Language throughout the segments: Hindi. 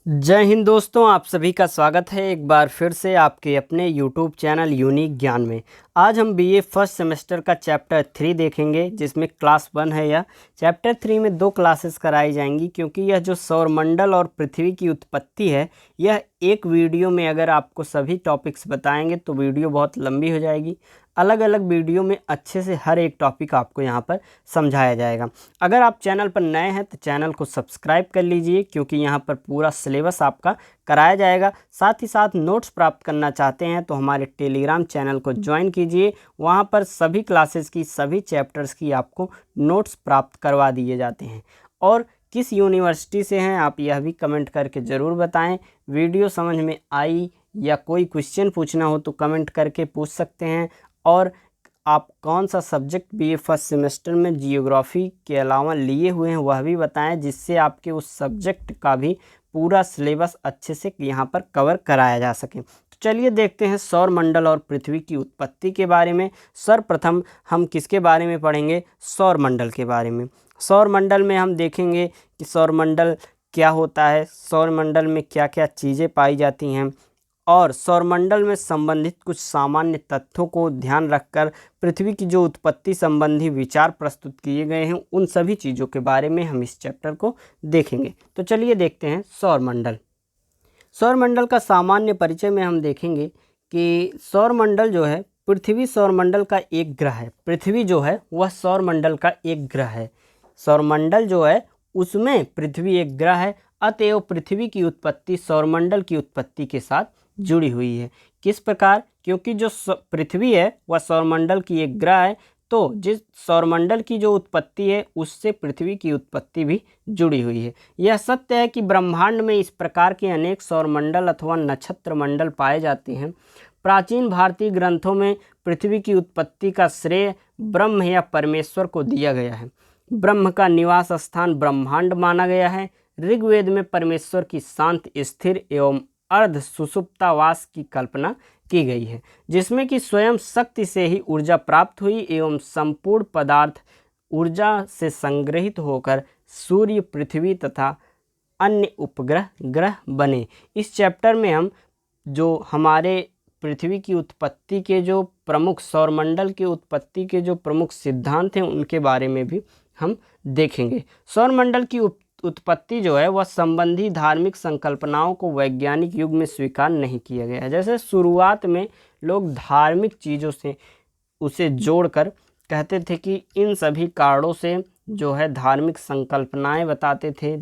जय हिंद दोस्तों, आप सभी का स्वागत है एक बार फिर से आपके अपने YouTube चैनल यूनिक ज्ञान में। आज हम बीए फर्स्ट सेमेस्टर का चैप्टर 3 देखेंगे, जिसमें क्लास 1 है। यह चैप्टर 3 में 2 क्लासेस कराई जाएंगी, क्योंकि यह जो सौरमंडल और पृथ्वी की उत्पत्ति है, यह एक वीडियो में अगर आपको सभी टॉपिक्स बताएंगे तो वीडियो बहुत लंबी हो जाएगी। अलग अलग वीडियो में अच्छे से हर एक टॉपिक आपको यहाँ पर समझाया जाएगा। अगर आप चैनल पर नए हैं तो चैनल को सब्सक्राइब कर लीजिए, क्योंकि यहाँ पर पूरा सिलेबस आपका कराया जाएगा। साथ ही साथ नोट्स प्राप्त करना चाहते हैं तो हमारे टेलीग्राम चैनल को ज्वाइन कीजिए। वहाँ पर सभी क्लासेस की, सभी चैप्टर्स की आपको नोट्स प्राप्त करवा दिए जाते हैं। और किस यूनिवर्सिटी से हैं आप यह भी कमेंट करके ज़रूर बताएं। वीडियो समझ में आई या कोई क्वेश्चन पूछना हो तो कमेंट करके पूछ सकते हैं। और आप कौन सा सब्जेक्ट बीए फर्स्ट सेमेस्टर में जियोग्राफी के अलावा लिए हुए हैं वह भी बताएं, जिससे आपके उस सब्जेक्ट का भी पूरा सिलेबस अच्छे से यहाँ पर कवर कराया जा सके। तो चलिए देखते हैं सौरमंडल और पृथ्वी की उत्पत्ति के बारे में। सर्वप्रथम हम किसके बारे में पढ़ेंगे? सौरमंडल के बारे में। सौरमंडल में हम देखेंगे कि सौरमंडल क्या होता है, सौरमंडल में क्या क्या चीज़ें पाई जाती हैं, और सौरमंडल में संबंधित कुछ सामान्य तथ्यों को ध्यान रखकर पृथ्वी की जो उत्पत्ति संबंधी विचार प्रस्तुत किए गए हैं, उन सभी चीज़ों के बारे में हम इस चैप्टर को देखेंगे। तो चलिए देखते हैं सौरमंडल। सौरमंडल का सामान्य परिचय में हम देखेंगे कि सौरमंडल जो है, पृथ्वी सौरमंडल का एक ग्रह है। पृथ्वी जो है वह सौरमंडल का एक ग्रह है। सौरमंडल जो है उसमें पृथ्वी एक ग्रह है, अतएव पृथ्वी की उत्पत्ति सौरमंडल की उत्पत्ति के साथ जुड़ी हुई है। किस प्रकार? क्योंकि जो पृथ्वी है वह सौरमंडल की एक ग्रह है, तो जिस सौरमंडल की जो उत्पत्ति है उससे पृथ्वी की उत्पत्ति भी जुड़ी हुई है। यह सत्य है कि ब्रह्मांड में इस प्रकार के अनेक सौरमंडल अथवा नक्षत्र मंडल पाए जाते हैं। प्राचीन भारतीय ग्रंथों में पृथ्वी की उत्पत्ति का श्रेय ब्रह्म या परमेश्वर को दिया गया है। ब्रह्म का निवास स्थान ब्रह्मांड माना गया है। ऋग्वेद में परमेश्वर की शांत, स्थिर एवं अर्ध सुषुप्तावास की कल्पना की गई है, जिसमें कि स्वयं शक्ति से ही ऊर्जा प्राप्त हुई एवं संपूर्ण पदार्थ ऊर्जा से संग्रहित होकर सूर्य, पृथ्वी तथा अन्य उपग्रह ग्रह बने। इस चैप्टर में हम जो हमारे पृथ्वी की उत्पत्ति के जो प्रमुख, सौरमंडल की उत्पत्ति के जो प्रमुख सिद्धांत हैं उनके बारे में भी हम देखेंगे। सौरमंडल की उत्पत्ति जो है वह संबंधी धार्मिक संकल्पनाओं को वैज्ञानिक युग में स्वीकार नहीं किया गया है। जैसे शुरुआत में लोग धार्मिक चीज़ों से उसे जोड़कर कहते थे कि इन सभी कारणों से जो है धार्मिक संकल्पनाएं बताते थे,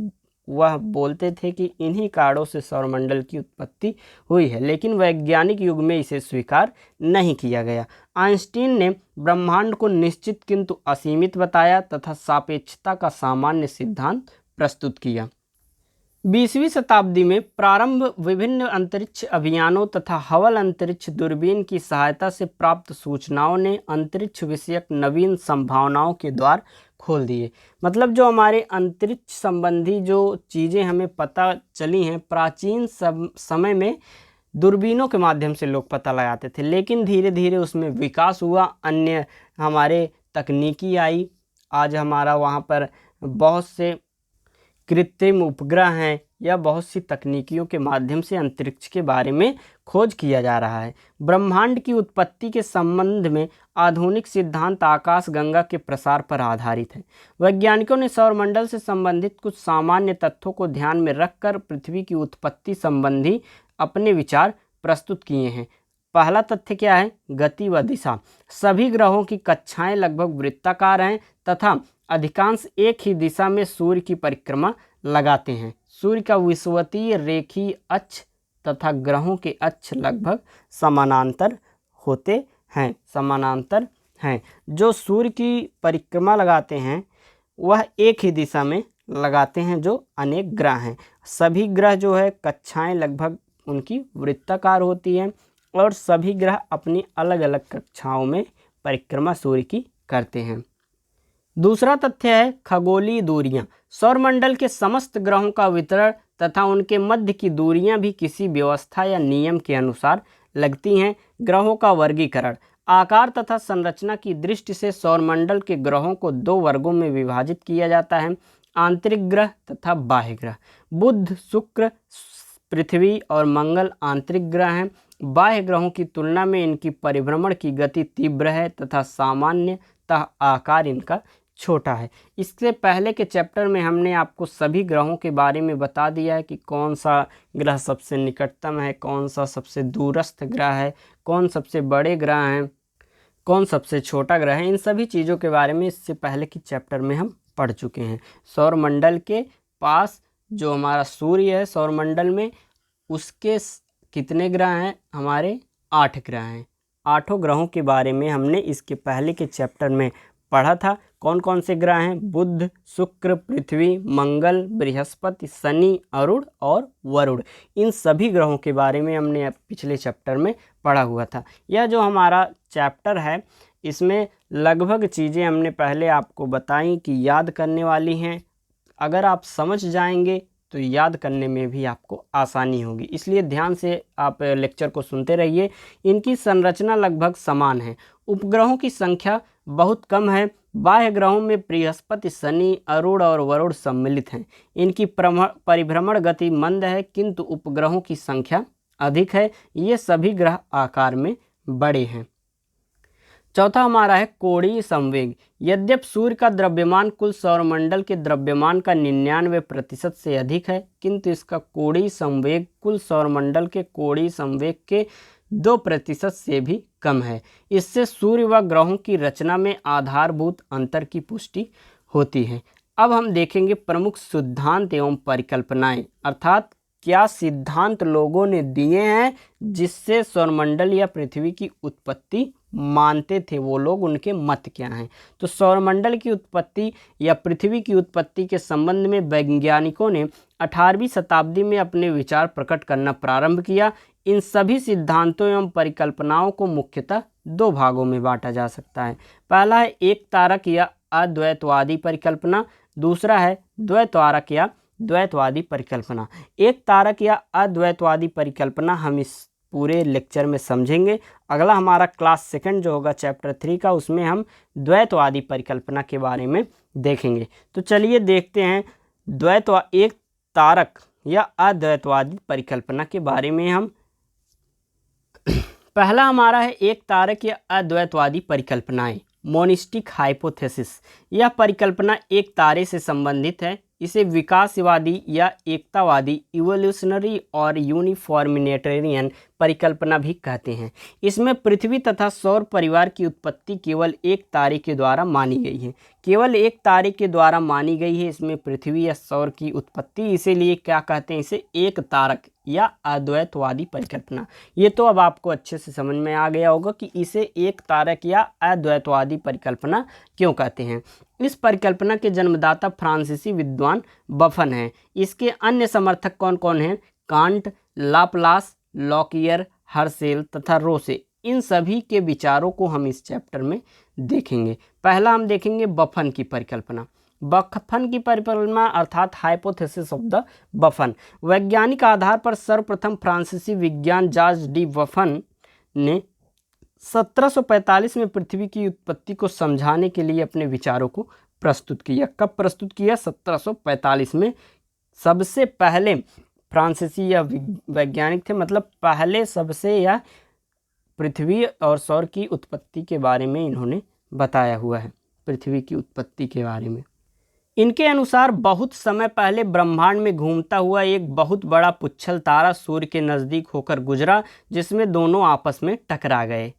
वह बोलते थे कि इन्हीं कारणों से सौरमंडल की उत्पत्ति हुई है, लेकिन वैज्ञानिक युग में इसे स्वीकार नहीं किया गया। आइंस्टीन ने ब्रह्मांड को निश्चित किंतु असीमित बताया तथा सापेक्षता का सामान्य सिद्धांत प्रस्तुत किया। 20वीं शताब्दी में प्रारंभ विभिन्न अंतरिक्ष अभियानों तथा हबल अंतरिक्ष दूरबीन की सहायता से प्राप्त सूचनाओं ने अंतरिक्ष विषयक नवीन संभावनाओं के द्वार खोल दिए। मतलब जो हमारे अंतरिक्ष संबंधी जो चीज़ें हमें पता चली हैं, प्राचीन समय में दूरबीनों के माध्यम से लोग पता लगाते थे, लेकिन धीरे धीरे उसमें विकास हुआ, अन्य हमारे तकनीकी आई। आज हमारा वहाँ पर बहुत से कृत्रिम उपग्रह हैं या बहुत सी तकनीकियों के माध्यम से अंतरिक्ष के बारे में खोज किया जा रहा है। ब्रह्मांड की उत्पत्ति के संबंध में आधुनिक सिद्धांत आकाशगंगा के प्रसार पर आधारित है। वैज्ञानिकों ने सौरमंडल से संबंधित कुछ सामान्य तथ्यों को ध्यान में रखकर पृथ्वी की उत्पत्ति संबंधी अपने विचार प्रस्तुत किए हैं। पहला तथ्य क्या है? गति व दिशा। सभी ग्रहों की कक्षाएं लगभग वृत्ताकार हैं तथा अधिकांश एक ही दिशा में सूर्य की परिक्रमा लगाते हैं। सूर्य का विषुवतीय रेखीय अक्ष तथा ग्रहों के अक्ष लगभग समानांतर होते हैं, समानांतर हैं। जो सूर्य की परिक्रमा लगाते हैं वह एक ही दिशा में लगाते हैं, जो अनेक ग्रह हैं। सभी ग्रह जो है कक्षाएं लगभग उनकी वृत्ताकार होती हैं और सभी ग्रह अपनी अलग अलग कक्षाओं में परिक्रमा सूर्य की करते हैं। दूसरा तथ्य है खगोलीय दूरियां। सौरमंडल के समस्त ग्रहों का वितरण तथा उनके मध्य की दूरियां भी किसी व्यवस्था या नियम के अनुसार लगती हैं। ग्रहों का वर्गीकरण। आकार तथा संरचना की दृष्टि से सौरमंडल के ग्रहों को 2 वर्गों में विभाजित किया जाता है, आंतरिक ग्रह तथा बाह्य ग्रह। बुध, शुक्र, पृथ्वी और मंगल आंतरिक ग्रह हैं। बाह्य ग्रहों की तुलना में इनकी परिभ्रमण की गति तीव्र है तथा सामान्यतः आकार इनका छोटा है। इससे पहले के चैप्टर में हमने आपको सभी ग्रहों के बारे में बता दिया है कि कौन सा ग्रह सबसे निकटतम है, कौन सा सबसे दूरस्थ ग्रह है, कौन सबसे बड़े ग्रह हैं, कौन सबसे छोटा ग्रह है। इन सभी चीज़ों के बारे में इससे पहले की चैप्टर में हम पढ़ चुके हैं। सौरमंडल के पास जो हमारा सूर्य है सौरमंडल में, उसके कितने ग्रह हैं? हमारे 8 ग्रह हैं। 8 ग्रहों के बारे में हमने इसके पहले के चैप्टर में पढ़ा था। कौन कौन से ग्रह हैं? बुध, शुक्र, पृथ्वी, मंगल, बृहस्पति, शनि, अरुण और वरुण। इन सभी ग्रहों के बारे में हमने पिछले चैप्टर में पढ़ा हुआ था। यह जो हमारा चैप्टर है इसमें लगभग चीज़ें हमने पहले आपको बताई कि याद करने वाली हैं। अगर आप समझ जाएंगे तो याद करने में भी आपको आसानी होगी, इसलिए ध्यान से आप लेक्चर को सुनते रहिए। इनकी संरचना लगभग समान है। उपग्रहों की संख्या बहुत कम है। बाह्य ग्रहों में बृहस्पति, शनि, अरुण और वरुण सम्मिलित हैं। इनकी परिभ्रमण गति मंद है किंतु उपग्रहों की संख्या अधिक है। ये सभी ग्रह आकार में बड़े हैं। चौथा हमारा है कोणीय संवेग। यद्यपि सूर्य का द्रव्यमान कुल सौरमंडल के द्रव्यमान का 99% से अधिक है, किंतु इसका कोणीय संवेग कुल सौरमंडल के कोणीय संवेग के 2% से भी कम है। इससे सूर्य व ग्रहों की रचना में आधारभूत अंतर की पुष्टि होती है। अब हम देखेंगे प्रमुख सिद्धांत एवं परिकल्पनाएं, अर्थात क्या सिद्धांत लोगों ने दिए हैं जिससे सौरमंडल या पृथ्वी की उत्पत्ति मानते थे वो लोग, उनके मत क्या हैं। तो सौरमंडल की उत्पत्ति या पृथ्वी की उत्पत्ति के संबंध में वैज्ञानिकों ने 18वीं शताब्दी में अपने विचार प्रकट करना प्रारंभ किया। इन सभी सिद्धांतों एवं परिकल्पनाओं को मुख्यतः 2 भागों में बांटा जा सकता है। पहला है एक तारक या अद्वैतवादी परिकल्पना, दूसरा है द्वैतारक या द्वैतवादी परिकल्पना। एक तारक या अद्वैतवादी परिकल्पना हम इस पूरे लेक्चर में समझेंगे। अगला हमारा क्लास 2 जो होगा चैप्टर 3 का, उसमें हम द्वैतवादी परिकल्पना के बारे में देखेंगे। तो चलिए देखते हैं एक तारक या अद्वैतवादी परिकल्पना के बारे में हम। पहला हमारा है एक तारक या अद्वैतवादी परिकल्पनाएं, मोनिस्टिक हाइपोथेसिस। यह परिकल्पना एक तारे से संबंधित है। इसे विकासवादी या एकतावादी, इवोल्यूशनरी और यूनिफॉर्मिनेटेरियन परिकल्पना भी कहते हैं। इसमें पृथ्वी तथा सौर परिवार की उत्पत्ति केवल एक तारे के द्वारा मानी गई है। केवल एक तारे के द्वारा मानी गई है इसमें पृथ्वी या सौर की उत्पत्ति, इसीलिए क्या कहते हैं इसे एक तारक या अद्वैतवादी परिकल्पना। ये तो अब आपको अच्छे से समझ में आ गया होगा कि इसे एक तारक या अद्वैतवादी परिकल्पना क्यों कहते हैं। इस परिकल्पना के जन्मदाता फ्रांसीसी विद्वान बफन हैं। इसके अन्य समर्थक कौन कौन हैं? कांट, लाप्लास, लॉकियर, हर्शेल तथा रोसे। इन सभी के विचारों को हम इस चैप्टर में देखेंगे। पहला हम देखेंगे बफन की परिकल्पना। बफन की परिकल्पना अर्थात हाइपोथेसिस ऑफ द बफन। वैज्ञानिक आधार पर सर्वप्रथम फ्रांसीसी विज्ञान जॉर्ज डी बफन ने 1745 में पृथ्वी की उत्पत्ति को समझाने के लिए अपने विचारों को प्रस्तुत किया। कब प्रस्तुत किया? 1745 में। सबसे पहले फ्रांसीसी या वैज्ञानिक थे, मतलब पहले सबसे या पृथ्वी और सौर की उत्पत्ति के बारे में इन्होंने बताया हुआ है, पृथ्वी की उत्पत्ति के बारे में। इनके अनुसार बहुत समय पहले ब्रह्मांड में घूमता हुआ एक बहुत बड़ा पुच्छल तारा सूर्य के नज़दीक होकर गुजरा, जिसमें दोनों आपस में टकरा गए।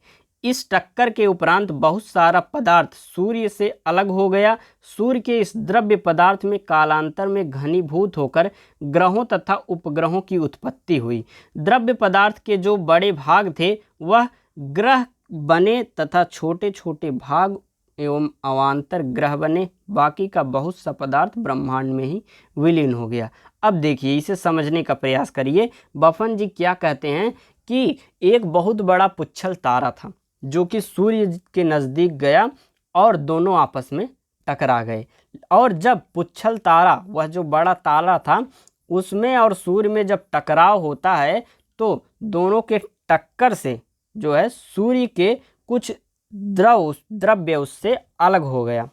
इस टक्कर के उपरांत बहुत सारा पदार्थ सूर्य से अलग हो गया। सूर्य के इस द्रव्य पदार्थ में कालांतर में घनीभूत होकर ग्रहों तथा उपग्रहों की उत्पत्ति हुई। द्रव्य पदार्थ के जो बड़े भाग थे वह ग्रह बने तथा छोटे छोटे भाग एवं अवान्तर ग्रह बने। बाकी का बहुत सा पदार्थ ब्रह्मांड में ही विलीन हो गया। अब देखिए, इसे समझने का प्रयास करिए। बफन जी क्या कहते हैं कि एक बहुत बड़ा पुच्छल तारा था जो कि सूर्य के नज़दीक गया और दोनों आपस में टकरा गए। और जब पुच्छल तारा, वह जो बड़ा तारा था, उसमें और सूर्य में जब टकराव होता है तो दोनों के टक्कर से जो है सूर्य के कुछ द्रव्य उससे अलग हो गया।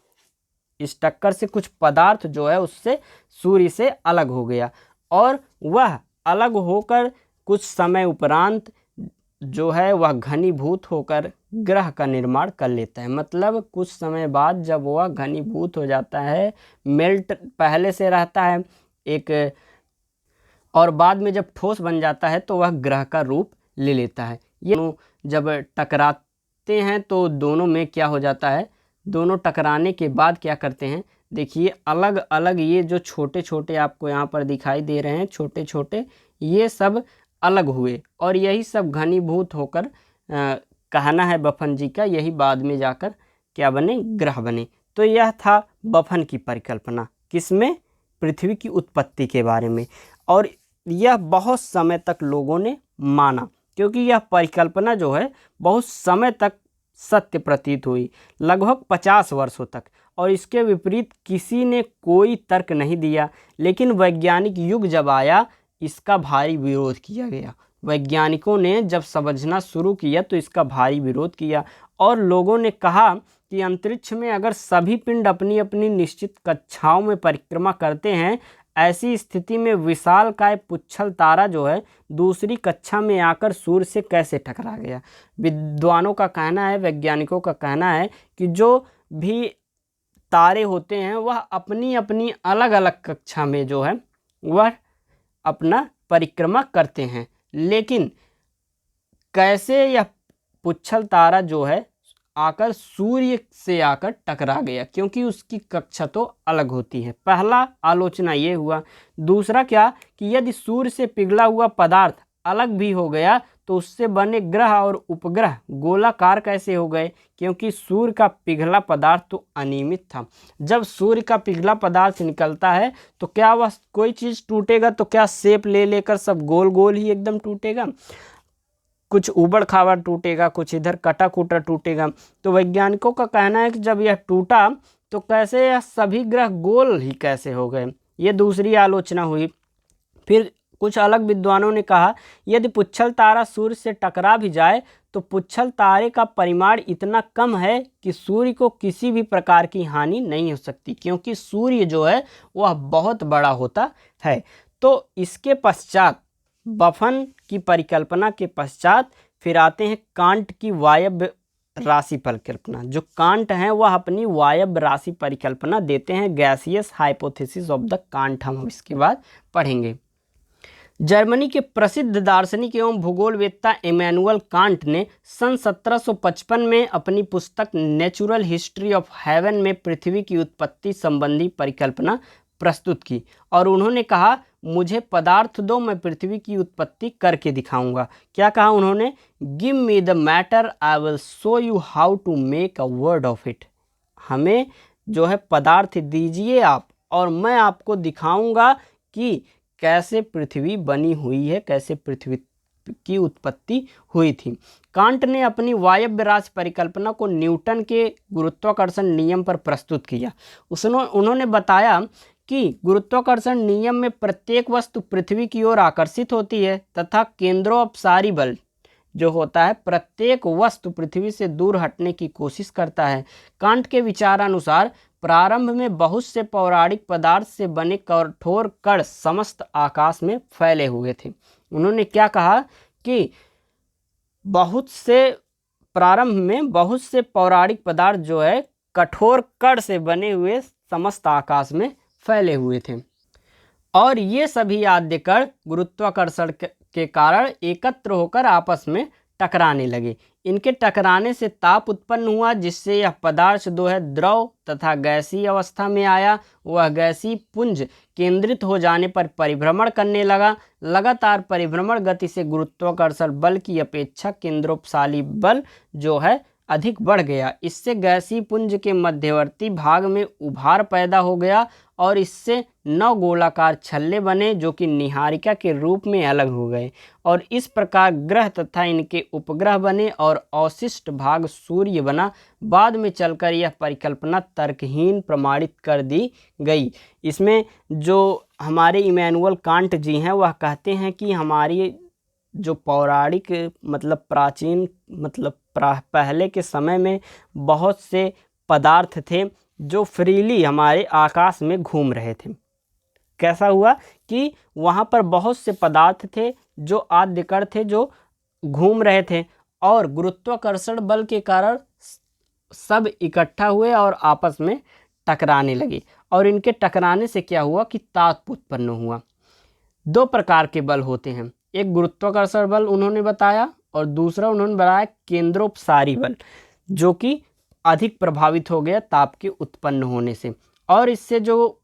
इस टक्कर से कुछ पदार्थ जो है उससे सूर्य से अलग हो गया और वह अलग होकर कुछ समय उपरांत जो है वह घनीभूत होकर ग्रह का निर्माण कर लेता है। मतलब कुछ समय बाद जब वह घनीभूत हो जाता है, मेल्ट पहले से रहता है एक, और बाद में जब ठोस बन जाता है तो वह ग्रह का रूप ले लेता है। ये जब टकराते हैं तो दोनों में क्या हो जाता है, दोनों टकराने के बाद क्या करते हैं, देखिए अलग अलग ये जो छोटे छोटे आपको यहाँ पर दिखाई दे रहे हैं छोटे छोटे, ये सब अलग हुए और यही सब घनीभूत होकर कहना है बफन जी का, यही बाद में जाकर क्या बने, ग्रह बने। तो यह था बफन की परिकल्पना, किसमें, पृथ्वी की उत्पत्ति के बारे में। और यह बहुत समय तक लोगों ने माना, क्योंकि यह परिकल्पना जो है बहुत समय तक सत्य प्रतीत हुई, लगभग 50 वर्षों तक, और इसके विपरीत किसी ने कोई तर्क नहीं दिया। लेकिन वैज्ञानिक युग जब आया, इसका भारी विरोध किया गया। वैज्ञानिकों ने जब समझना शुरू किया तो इसका भारी विरोध किया, और लोगों ने कहा कि अंतरिक्ष में अगर सभी पिंड अपनी अपनी निश्चित कक्षाओं में परिक्रमा करते हैं, ऐसी स्थिति में विशालकाय पुच्छल तारा जो है दूसरी कक्षा में आकर सूर्य से कैसे टकरा गया। विद्वानों का कहना है, वैज्ञानिकों का कहना है कि जो भी तारे होते हैं वह अपनी अपनी अलग अलग कक्षा में जो है वह अपना परिक्रमा करते हैं, लेकिन कैसे यह पुच्छल तारा जो है आकर सूर्य से आकर टकरा गया, क्योंकि उसकी कक्षा तो अलग होती है। पहला आलोचना ये हुआ। दूसरा क्या कि यदि सूर्य से पिघला हुआ पदार्थ अलग भी हो गया तो उससे बने ग्रह और उपग्रह गोलाकार कैसे हो गए, क्योंकि सूर्य का पिघला पदार्थ तो अनियमित था। जब सूर्य का पिघला पदार्थ निकलता है तो क्या वह कोई चीज़ टूटेगा तो क्या शेप ले लेकर सब गोल गोल ही एकदम टूटेगा, कुछ उबड़ खाबड़ टूटेगा, कुछ इधर कटा कुटा टूटेगा। तो वैज्ञानिकों का कहना है कि जब यह टूटा तो कैसे यह सभी ग्रह गोल ही कैसे हो गए, ये दूसरी आलोचना हुई। फिर कुछ अलग विद्वानों ने कहा यदि पुच्छल तारा सूर्य से टकरा भी जाए तो पुच्छल तारे का परिमाण इतना कम है कि सूर्य को किसी भी प्रकार की हानि नहीं हो सकती, क्योंकि सूर्य जो है वह बहुत बड़ा होता है। तो इसके पश्चात बफन की परिकल्पना के पश्चात फिर आते हैं कांट की वायव्य राशि परिकल्पना। जो कांट हैं वह अपनी वायव्य राशि परिकल्पना देते हैं, gaseous hypothesis of the can't, हम इसके बाद पढ़ेंगे। जर्मनी के प्रसिद्ध दार्शनिक एवं भूगोलवेत्ता इमैनुअल कांट ने सन 1755 में अपनी पुस्तक नेचुरल हिस्ट्री ऑफ हेवन में पृथ्वी की उत्पत्ति संबंधी परिकल्पना प्रस्तुत की, और उन्होंने कहा मुझे पदार्थ दो, मैं पृथ्वी की उत्पत्ति करके दिखाऊंगा। क्या कहा उन्होंने, give me the matter, I will show you how to make a word of it. हमें जो है पदार्थ दीजिए आप, और मैं आपको दिखाऊंगा कि कैसे पृथ्वी बनी हुई है, कैसे पृथ्वी की उत्पत्ति हुई थी। कांट ने अपनी वायव्य राशि परिकल्पना को न्यूटन के गुरुत्वाकर्षण नियम पर प्रस्तुत किया। उन्होंने बताया कि गुरुत्वाकर्षण नियम में प्रत्येक वस्तु पृथ्वी की ओर आकर्षित होती है तथा केंद्रोपसारी बल जो होता है प्रत्येक वस्तु पृथ्वी से दूर हटने की कोशिश करता है। कांट के विचारानुसार प्रारंभ में बहुत से पौराणिक पदार्थ से बने कठोर कण समस्त आकाश में फैले हुए थे। उन्होंने क्या कहा कि प्रारंभ में बहुत से पौराणिक पदार्थ जो है कठोर कण से बने हुए समस्त आकाश में फैले हुए थे, और ये सभी आद्य कण गुरुत्वाकर्षण के कारण एकत्र होकर आपस में टकराने लगे। इनके टकराने से ताप उत्पन्न हुआ, जिससे यह पदार्थ जो है द्रव तथा गैसीय अवस्था में आया। वह गैसीय पुंज केंद्रित हो जाने पर परिभ्रमण करने लगा। लगातार परिभ्रमण गति से गुरुत्वाकर्षण बल की अपेक्षा केंद्रोपसारी बल जो है अधिक बढ़ गया। इससे गैसीय पुंज के मध्यवर्ती भाग में उभार पैदा हो गया और इससे 9 गोलाकार छल्ले बने जो कि निहारिका के रूप में अलग हो गए, और इस प्रकार ग्रह तथा इनके उपग्रह बने और अवशिष्ट भाग सूर्य बना। बाद में चलकर यह परिकल्पना तर्कहीन प्रमाणित कर दी गई। इसमें जो हमारे इमैनुअल कांट जी हैं वह कहते हैं कि हमारी जो पौराणिक प्राचीन पहले के समय में बहुत से पदार्थ थे जो फ्रीली हमारे आकाश में घूम रहे थे। कैसा हुआ कि वहाँ पर बहुत से पदार्थ थे जो आद्यकण थे जो घूम रहे थे और गुरुत्वाकर्षण बल के कारण सब इकट्ठा हुए और आपस में टकराने लगे। और इनके टकराने से क्या हुआ कि ताप उत्पन्न हुआ। दो प्रकार के बल होते हैं, एक गुरुत्वाकर्षण बल उन्होंने बताया और दूसरा उन्होंने बताया केंद्रोपसारी बल, जो कि अधिक प्रभावित हो गया ताप के उत्पन्न होने से। और इससे जो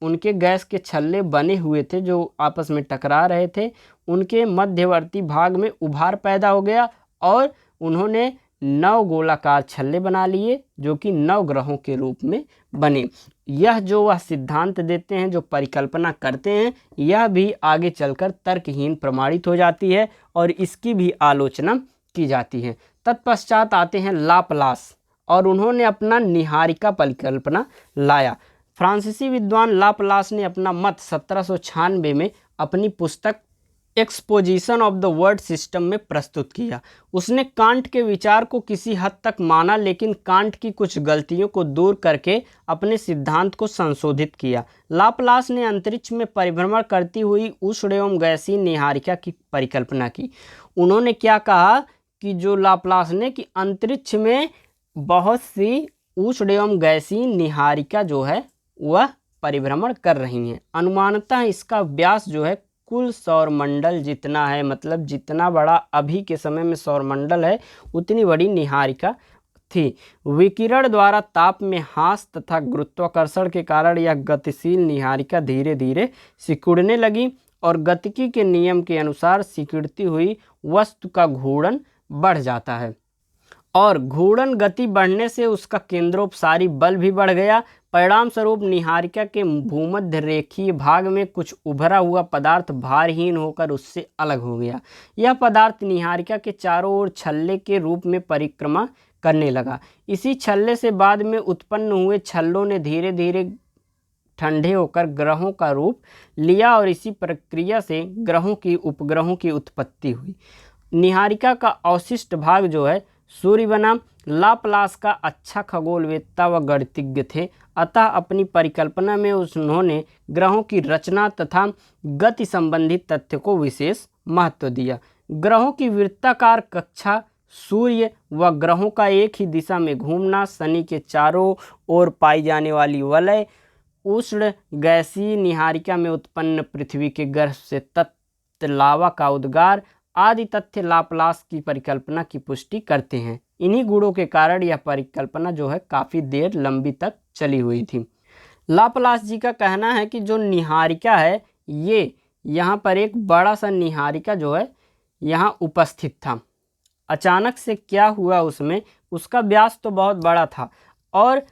उनके गैस के छल्ले बने हुए थे जो आपस में टकरा रहे थे, उनके मध्यवर्ती भाग में उभार पैदा हो गया और उन्होंने 9 गोलाकार छल्ले बना लिए जो कि 9 ग्रहों के रूप में बने। यह जो वह सिद्धांत देते हैं, जो परिकल्पना करते हैं, यह भी आगे चलकर तर्कहीन प्रमाणित हो जाती है और इसकी भी आलोचना की जाती है। तत्पश्चात आते हैं लाप्लास और उन्होंने अपना निहारिका परिकल्पना लाया। फ्रांसीसी विद्वान लाप्लास ने अपना मत 1796 में अपनी पुस्तक exposition of the word system में प्रस्तुत किया। उसने कांट के विचार को किसी हद तक माना, लेकिन कांट की कुछ गलतियों को दूर करके अपने सिद्धांत को संशोधित किया। लाप्लास ने अंतरिक्ष में परिभ्रमण करती हुई उष्ण एवं गैसीय निहारिका की परिकल्पना की। उन्होंने क्या कहा कि जो लाप्लास ने कि अंतरिक्ष में बहुत सी उष्ण एवं गैसीय निहारिका जो है वह परिभ्रमण कर रही हैं। अनुमानतः इसका व्यास जो है कुल सौरमंडल जितना है, मतलब जितना बड़ा अभी के समय में सौरमंडल है उतनी बड़ी निहारिका थी। विकिरण द्वारा ताप में ह्रास तथा गुरुत्वाकर्षण के कारण यह गतिशील निहारिका धीरे धीरे सिकुड़ने लगी और गतिकी के नियम के अनुसार सिकुड़ती हुई वस्तु का घूर्णन बढ़ जाता है और घूर्णन गति बढ़ने से उसका केंद्रोपसारी बल भी बढ़ गया। परिणाम स्वरूप निहारिका के भूमध्य रेखीय भाग में कुछ उभरा हुआ पदार्थ भारहीन होकर उससे अलग हो गया। यह पदार्थ निहारिका के चारों ओर छल्ले के रूप में परिक्रमा करने लगा। इसी छल्ले से बाद में उत्पन्न हुए छल्लों ने धीरे धीरे ठंडे होकर ग्रहों का रूप लिया और इसी प्रक्रिया से ग्रहों की उपग्रहों की उत्पत्ति हुई। निहारिका का अवशिष्ट भाग जो है सूर्य बना। लाप्लास का अच्छा खगोलवेत्ता व गणितज्ञ थे, अतः अपनी परिकल्पना में उन्होंने ग्रहों की रचना तथा गति संबंधी तथ्य को विशेष महत्व दिया। ग्रहों की वृत्ताकार कक्षा, सूर्य व ग्रहों का एक ही दिशा में घूमना, शनि के चारों ओर पाई जाने वाली वलय, उष्ण गैसीय निहारिका में उत्पन्न पृथ्वी के गर्भ से तप्त लावा का उद्गार आदि तथ्य लाप्लास की परिकल्पना की पुष्टि करते हैं। इन्हीं गुणों के कारण यह परिकल्पना जो है काफ़ी देर लंबी तक चली हुई थी। लाप्लास जी का कहना है कि जो निहारिका है ये यहाँ पर एक बड़ा सा निहारिका जो है यहाँ उपस्थित था। अचानक से क्या हुआ उसमें, उसका व्यास तो बहुत बड़ा था और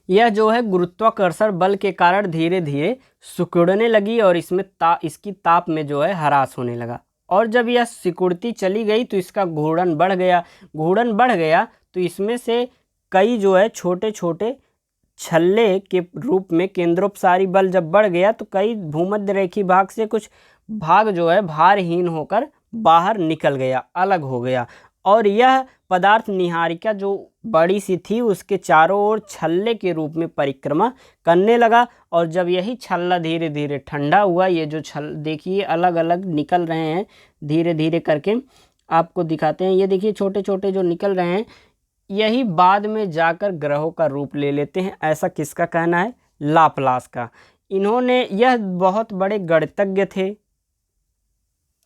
यह जो है गुरुत्वाकर्षण बल के कारण धीरे धीरे सिकुड़ने लगी और इसमें इसकी ताप में जो है ह्रास होने लगा। और जब यह सिकुड़ती चली गई तो इसका घूर्णन बढ़ गया। घूर्णन बढ़ गया तो इसमें से कई जो है छोटे छोटे छल्ले के रूप में केंद्रोपसारी बल जब बढ़ गया तो कई भूमध्य रेखीय भाग से कुछ भाग जो है भारहीन होकर बाहर निकल गया, अलग हो गया। और यह पदार्थ निहारिका जो बड़ी सी थी उसके चारों ओर छल्ले के रूप में परिक्रमा करने लगा। और जब यही छल्ला धीरे धीरे ठंडा हुआ, ये जो छल देखिए अलग अलग निकल रहे हैं धीरे धीरे करके, आपको दिखाते हैं। ये देखिए छोटे छोटे जो निकल रहे हैं, यही बाद में जाकर ग्रहों का रूप ले लेते हैं। ऐसा किसका कहना है? लाप्लास का। इन्होंने यह बहुत बड़े गणितज्ञ थे,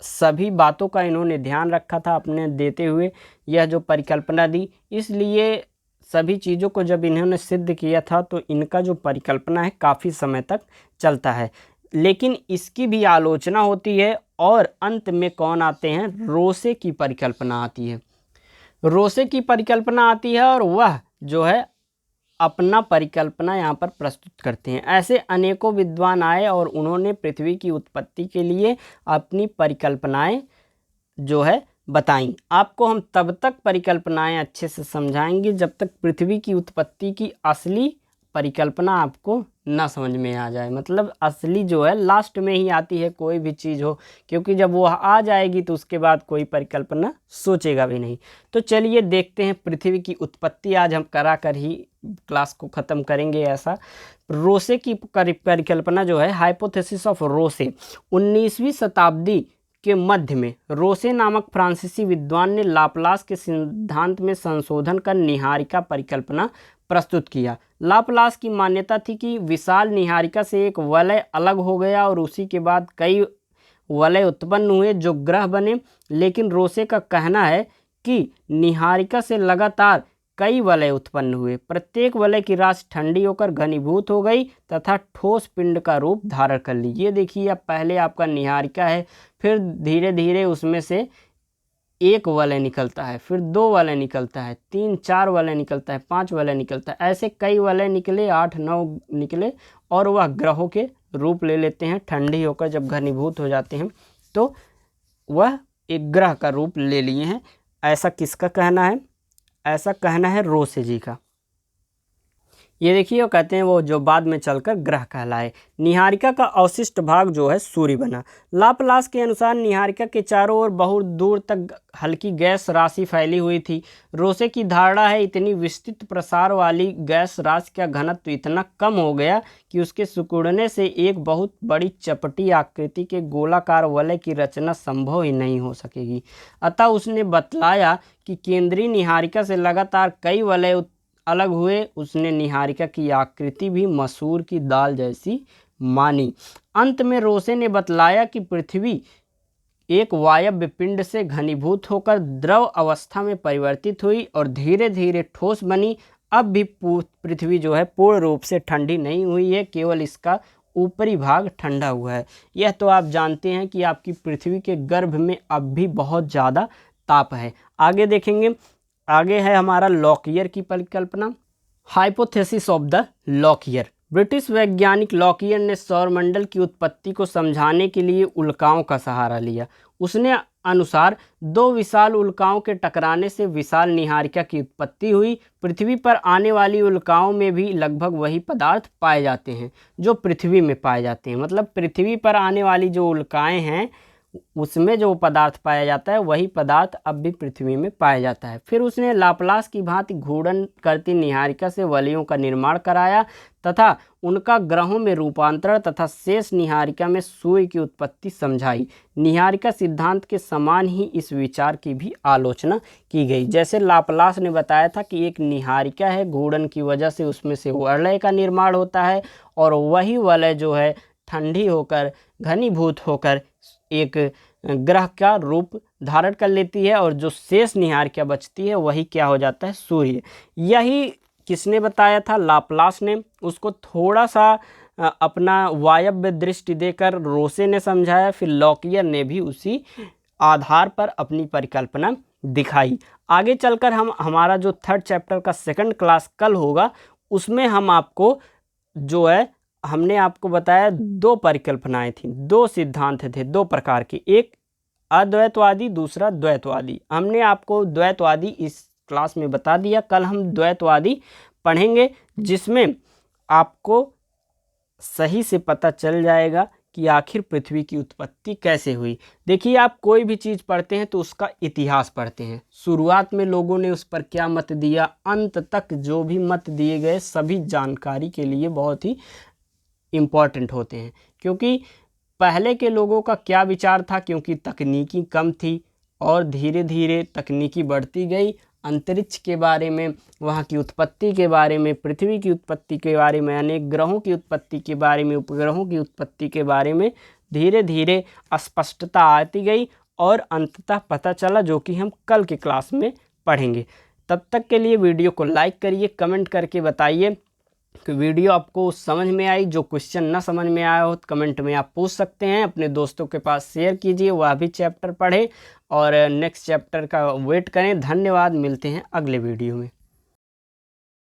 सभी बातों का इन्होंने ध्यान रखा था अपने देते हुए यह जो परिकल्पना दी। इसलिए सभी चीज़ों को जब इन्होंने सिद्ध किया था तो इनका जो परिकल्पना है काफ़ी समय तक चलता है। लेकिन इसकी भी आलोचना होती है और अंत में कौन आते हैं? रोसे की परिकल्पना आती है। रोसे की परिकल्पना आती है और वह जो है अपना परिकल्पना यहाँ पर प्रस्तुत करते हैं। ऐसे अनेकों विद्वान आए और उन्होंने पृथ्वी की उत्पत्ति के लिए अपनी परिकल्पनाएं जो है बताई। आपको हम तब तक परिकल्पनाएं अच्छे से समझाएंगे जब तक पृथ्वी की उत्पत्ति की असली परिकल्पना आपको ना समझ में आ जाए, मतलब असली जो है लास्ट में ही आती है कोई भी चीज़ हो, क्योंकि जब वो आ जाएगी तो उसके बाद कोई परिकल्पना सोचेगा भी नहीं। तो चलिए देखते हैं पृथ्वी की उत्पत्ति, आज हम करा कर ही क्लास को ख़त्म करेंगे। ऐसा रोसे की परिकल्पना जो है, हाइपोथेसिस ऑफ रोसे, 19वीं शताब्दी के मध्य में रोसे नामक फ्रांसीसी विद्वान ने लाप्लास के सिद्धांत में संशोधन कर निहारिका परिकल्पना प्रस्तुत किया। लाप्लास की मान्यता थी कि विशाल निहारिका से एक वलय अलग हो गया और उसी के बाद कई वलय उत्पन्न हुए जो ग्रह बने, लेकिन रोसे का कहना है कि निहारिका से लगातार कई वलय उत्पन्न हुए, प्रत्येक वलय की राशि ठंडी होकर घनीभूत हो गई तथा ठोस पिंड का रूप धारण कर ली। ये देखिए, अब पहले आपका निहारिका है, फिर धीरे धीरे उसमें से एक वलय निकलता है, फिर 2 वलय निकलता है, 3 4 वलय निकलता है, 5 वलय निकलता है, ऐसे कई वलय निकले, 8 9 निकले और वह ग्रहों के रूप ले लेते हैं। ठंडी होकर जब घनीभूत हो जाते हैं तो वह एक ग्रह का रूप ले लिए हैं। ऐसा किसका कहना है? ऐसा कहना है रोसे जी का। ये देखिए, वो कहते हैं वो जो बाद में चलकर ग्रह कहलाए। निहारिका का अवशिष्ट भाग जो है सूर्य बना। लाप्लास के अनुसार निहारिका के चारों ओर बहुत दूर तक हल्की गैस राशि फैली हुई थी। रोसे की धारणा है इतनी विस्तृत प्रसार वाली गैस राशि का घनत्व इतना कम हो गया कि उसके सिकुड़ने से एक बहुत बड़ी चपटी आकृति के गोलाकार वलय की रचना संभव ही नहीं हो सकेगी। अतः उसने बतलाया कि केंद्रीय निहारिका से लगातार कई वलय अलग हुए। उसने निहारिका की आकृति भी मसूर की दाल जैसी मानी। अंत में रोसे ने बतलाया कि पृथ्वी एक वायव्य पिंड से घनीभूत होकर द्रव अवस्था में परिवर्तित हुई और धीरे धीरे ठोस बनी। अब भी पृथ्वी जो है पूर्ण रूप से ठंडी नहीं हुई है, केवल इसका ऊपरी भाग ठंडा हुआ है। यह तो आप जानते हैं कि आपकी पृथ्वी के गर्भ में अब भी बहुत ज़्यादा ताप है। आगे देखेंगे, आगे है हमारा लॉकियर की परिकल्पना, hypothesis of the Lockyer. British वैज्ञानिक लॉकियर ने सौरमंडल की उत्पत्ति को समझाने के लिए उल्काओं का सहारा लिया। उसने अनुसार 2 विशाल उल्काओं के टकराने से विशाल निहारिका की उत्पत्ति हुई। पृथ्वी पर आने वाली उल्काओं में भी लगभग वही पदार्थ पाए जाते हैं जो पृथ्वी में पाए जाते हैं। मतलब पृथ्वी पर आने वाली जो उल्काएं हैं उसमें जो पदार्थ पाया जाता है वही पदार्थ अब भी पृथ्वी में पाया जाता है। फिर उसने लाप्लास की भांति घूर्णन करती निहारिका से वलयों का निर्माण कराया तथा उनका ग्रहों में रूपांतरण तथा शेष निहारिका में सूर्य की उत्पत्ति समझाई। निहारिका सिद्धांत के समान ही इस विचार की भी आलोचना की गई। जैसे लाप्लास ने बताया था कि एक निहारिका है, घूर्णन की वजह से उसमें से वलय का निर्माण होता है और वही वलय जो है ठंडी होकर घनीभूत होकर एक ग्रह का रूप धारण कर लेती है और जो शेष निहारिका बचती है वही क्या हो जाता है? सूर्य। यही किसने बताया था? लाप्लास ने। उसको थोड़ा सा अपना वायव्य दृष्टि देकर रोसे ने समझाया, फिर लॉकियर ने भी उसी आधार पर अपनी परिकल्पना दिखाई। आगे चलकर हमारा जो 3rd चैप्टर का 2nd क्लास कल होगा उसमें हम आपको जो है हमने आपको बताया 2 परिकल्पनाएं थी, 2 सिद्धांत थे 2 प्रकार के, एक अद्वैतवादी दूसरा द्वैतवादी। हमने आपको द्वैतवादी इस क्लास में बता दिया। कल हम द्वैतवादी पढ़ेंगे जिसमें आपको सही से पता चल जाएगा कि आखिर पृथ्वी की उत्पत्ति कैसे हुई। देखिए, आप कोई भी चीज़ पढ़ते हैं तो उसका इतिहास पढ़ते हैं। शुरुआत में लोगों ने उस पर क्या मत दिया, अंत तक जो भी मत दिए गए सभी जानकारी के लिए बहुत ही इम्पॉर्टेंट होते हैं। क्योंकि पहले के लोगों का क्या विचार था, क्योंकि तकनीकी कम थी और धीरे धीरे तकनीकी बढ़ती गई। अंतरिक्ष के बारे में, वहाँ की उत्पत्ति के बारे में, पृथ्वी की उत्पत्ति के बारे में, अनेक ग्रहों की उत्पत्ति के बारे में, उपग्रहों की उत्पत्ति के बारे में धीरे धीरे स्पष्टता आती गई और अंततः पता चला, जो कि हम कल के क्लास में पढ़ेंगे। तब तक के लिए वीडियो को लाइक करिए, कमेंट करके बताइए कि वीडियो आपको समझ में आई। जो क्वेश्चन ना समझ में आया हो तो कमेंट में आप पूछ सकते हैं। अपने दोस्तों के पास शेयर कीजिए, वह भी चैप्टर पढ़े और नेक्स्ट चैप्टर का वेट करें। धन्यवाद, मिलते हैं अगले वीडियो में।